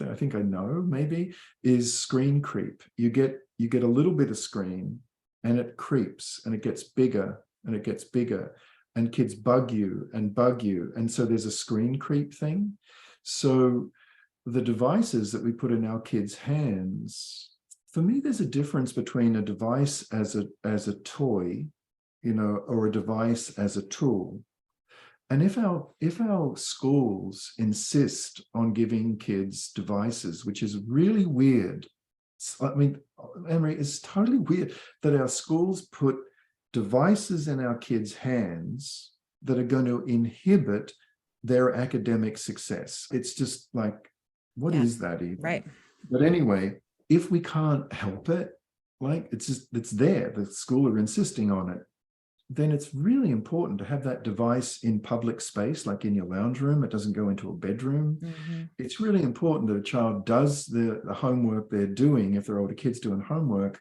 I think I know maybe, is screen creep. You get a little bit of screen and it creeps and it gets bigger and it gets bigger, and kids bug you. And so there's a screen creep thing. So the devices that we put in our kids' hands, for me, there's a difference between a device as a toy, or a device as a tool. And if our schools insist on giving kids devices, which is really weird. I mean, Emery, it's totally weird that our schools put devices in our kids' hands that are going to inhibit their academic success. It's just like, what is that even? Right. But anyway, if we can't help it, like it's there, the school are insisting on it, then it's really important to have that device in public space, like in your lounge room. It doesn't go into a bedroom. It's really important that a child does the homework they're doing, if they're older kids doing homework,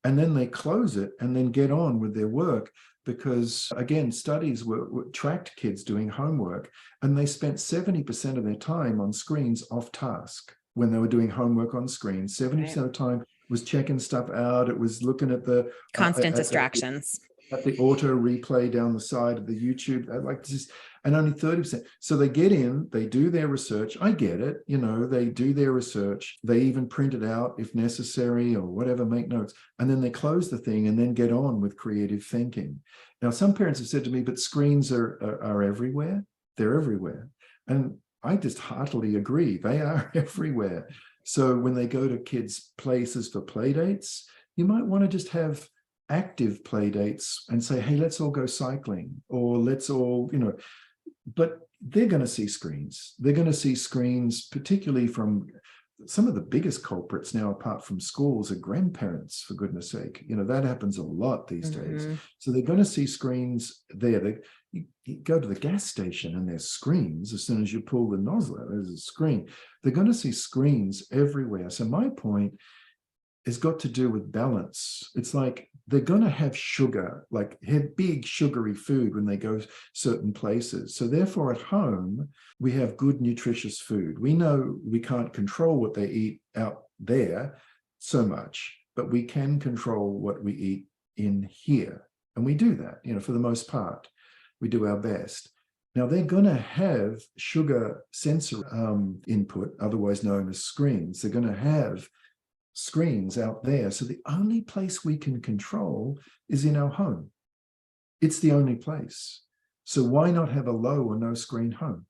and then they close it and then get on with their work. Because again, studies tracked kids doing homework, and they spent 70% of their time on screens off task. When they were doing homework on screen, 70% of the time was checking stuff out. It was looking at the
constant distractions,
at the auto replay down the side of the YouTube, and only 30%. So they get in, they do their research. I get it, they do their research. They even print it out if necessary or whatever, make notes, and then they close the thing and then get on with creative thinking. Now, some parents have said to me, but screens are everywhere. They're everywhere. And I just heartily agree. They are everywhere. So when they go to kids' places for play dates, you might want to just have active play dates and say, hey, let's all go cycling, or let's all, but they're going to see screens. They're going to see screens, particularly from some of the biggest culprits now, apart from schools, are grandparents, for goodness sake. That happens a lot these days. So they're going to see screens there. You go to the gas station and there's screens. As soon as you pull the nozzle out, there's a screen. They're going to see screens everywhere. So my point has got to do with balance. It's like they're going to have sugar, like have big sugary food when they go certain places. So therefore at home, we have good, nutritious food. We know we can't control what they eat out there so much, but we can control what we eat in here. And we do that, for the most part. We do our best. Now, they're going to have sugar sensor input, otherwise known as screens. They're going to have screens out there. So the only place we can control is in our home. It's the only place. So why not have a low or no screen home?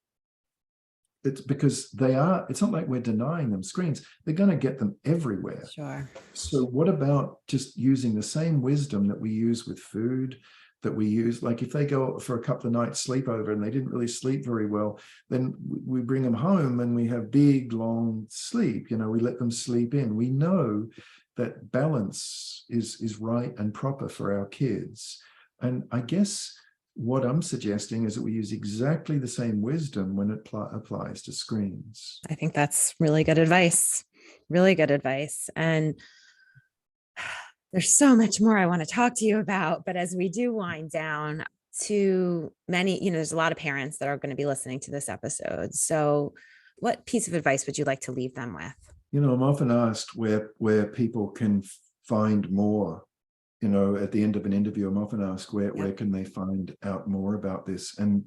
It's because it's not like we're denying them screens. They're going to get them everywhere.
Sure.
So what about just using the same wisdom that we use with food, that we use, like if they go for a couple of nights sleepover and they didn't really sleep very well, then we bring them home and we have big, long sleep. We let them sleep in. We know that balance is right and proper for our kids. And I guess what I'm suggesting is that we use exactly the same wisdom when it applies to screens.
I think that's really good advice. Really good advice. And there's so much more I want to talk to you about, but as we do wind down, to many, there's a lot of parents that are going to be listening to this episode. So what piece of advice would you like to leave them with?
I'm often asked where people can find more. At the end of an interview, I'm often asked where can they find out more about this? And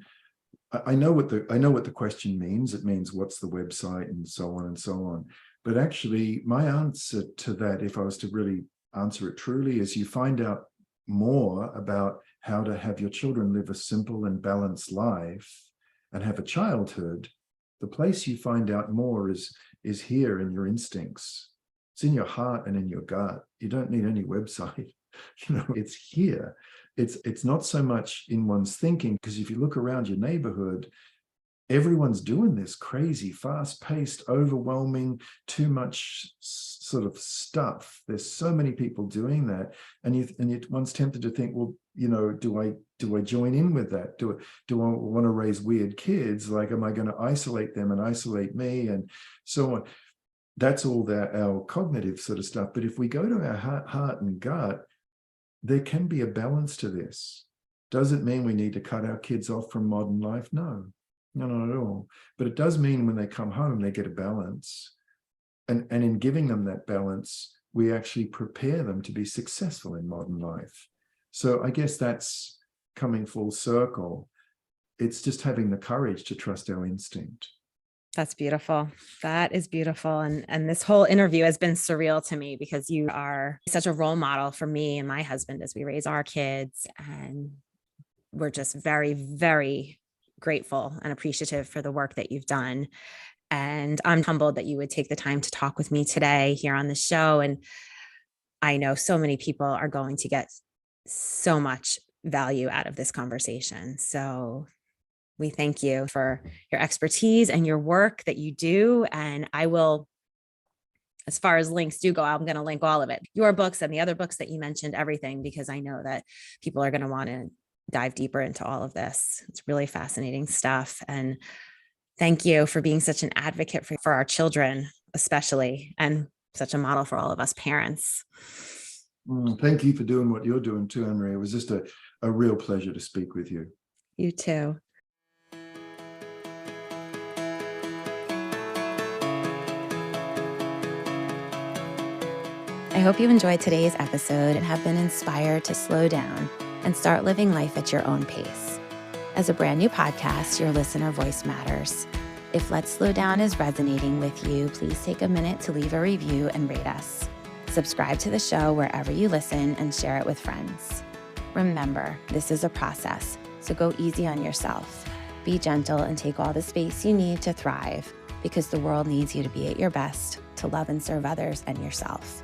I know what the question means. It means what's the website and so on and so on. But actually, my answer to that, if I was to really answer it truly, is you find out more about how to have your children live a simple and balanced life and have a childhood. The place you find out more is here in your instincts. It's in your heart and in your gut. You don't need any website. It's here. It's not so much in one's thinking, because if you look around your neighborhood, everyone's doing this crazy, fast-paced, overwhelming, too much sort of stuff. There's so many people doing that, and one's tempted to think, well, do I join in with that? Do I want to raise weird kids? Like, am I going to isolate them and isolate me, and so on? That's all our cognitive sort of stuff. But if we go to our heart and gut, there can be a balance to this. Does it mean we need to cut our kids off from modern life? No, not at all. But it does mean when they come home, they get a balance. And in giving them that balance, we actually prepare them to be successful in modern life. So I guess that's coming full circle. It's just having the courage to trust our instinct.
That's beautiful. That is beautiful. And this whole interview has been surreal to me, because you are such a role model for me and my husband as we raise our kids. And we're just very, very grateful and appreciative for the work that you've done. And I'm humbled that you would take the time to talk with me today here on the show. And I know so many people are going to get so much value out of this conversation. So we thank you for your expertise and your work that you do. And I will, as far as links do go, I'm going to link all of it, your books and the other books that you mentioned, everything, because I know that people are going to want to dive deeper into all of this. It's really fascinating stuff. And thank you for being such an advocate for our children, especially, and such a model for all of us parents.
Thank you for doing what you're doing too, Anne-Marie. It was just a real pleasure to speak with you.
You too. I hope you enjoyed today's episode and have been inspired to slow down and start living life at your own pace. As a brand new podcast, your listener voice matters. If Let's Slow Down is resonating with you, please take a minute to leave a review and rate us. Subscribe to the show wherever you listen and share it with friends. Remember, this is a process, so go easy on yourself. Be gentle and take all the space you need to thrive, because the world needs you to be at your best, to love and serve others and yourself.